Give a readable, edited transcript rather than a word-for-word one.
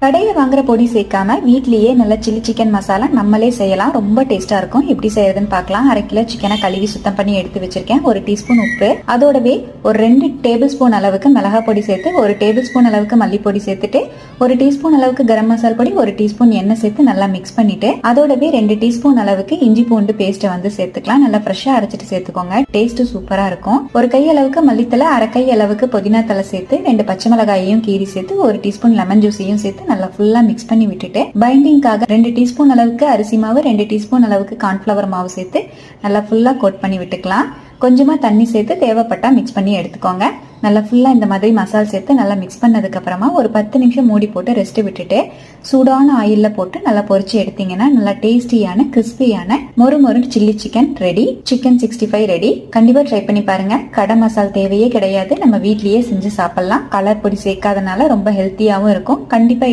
கடையில வாங்குற பொடி சேர்க்காம வீட்லயே நல்ல சில்லி சிக்கன் மசாலா நம்மளே செய்யலாம். ரொம்ப டேஸ்டா இருக்கும். எப்படி செய்யறதுன்னு பார்க்கலாம். 1/2 கிலோ சிக்கனை கழுவி சுத்தம் பண்ணி எடுத்து வச்சிருக்கேன். 1 டீஸ்பூன் உப்பு, அதோடவே ஒரு 2 டேபிள் ஸ்பூன் அளவுக்கு மிளகா பொடி சேர்த்து, 1 டேபிள் ஸ்பூன் அளவுக்கு மல்லிப்பொடி சேர்த்துட்டு, 1 டீஸ்பூன் அளவுக்கு கரம் மசாலா பொடி, 1 டீஸ்பூன் எண்ணெய் சேர்த்து நல்லா மிக்ஸ் பண்ணிட்டு, அதோடவே 2 டீஸ்பூன் அளவுக்கு இஞ்சி பூண்டு பேஸ்ட் சேர்த்துக்கலாம். நல்லா ஃப்ரெஷ்ஷா அரைச்சிட்டு சேர்த்துக்கோங்க. டேஸ்ட் சூப்பரா இருக்கும். ஒரு கை அளவுக்கு மல்லித்தலை, 1/2 கை அளவுக்கு புதினா தலை சேர்த்து, 2 பச்சை மிளகாயையும் கீரி சேர்த்து, 1 டீஸ்பூன் லெமன் ஜூஸையும் சேர்த்து நல்லா ஃபுல்லா மிக்ஸ் பண்ணி விட்டுட்டு, பைண்டிங்காக 2 டீஸ்பூன் அளவுக்கு அரிசி மாவு, 2 டீஸ்பூன் அளவுக்கு கார்ன்ஃபிளவர் மாவு சேர்த்து நல்லா ஃபுல்லா கோட் பண்ணி விட்டுக்கலாம். கொஞ்சமா தண்ணி சேர்த்து தேவைப்பட்டா மிக்ஸ் பண்ணி எடுத்துக்கோங்க. நல்லா ஃபுல்லா இந்த மாதிரி மசாலா சேர்த்து நல்லா மிக்ஸ் பண்ணதுக்கு அப்புறமா ஒரு 10 நிமிஷம் மூடி போட்டு ரெஸ்ட் விட்டுட்டு, சூடான ஆயில்ல போட்டு நல்லா பொரிச்சு எடுத்தீங்கன்னா நல்லா டேஸ்டியான கிறிஸ்பியான மொறு chilli chicken ready. Chicken 65 ready. கண்டிப்பா ட்ரை பண்ணி பாருங்க. கடை மசாலா தேவையே கிடையாது. நம்ம வீட்லயே செஞ்சு சாப்பிடலாம். கலர் பொடி சேர்க்காதனால ரொம்ப ஹெல்த்தியாவும் இருக்கும். கண்டிப்பா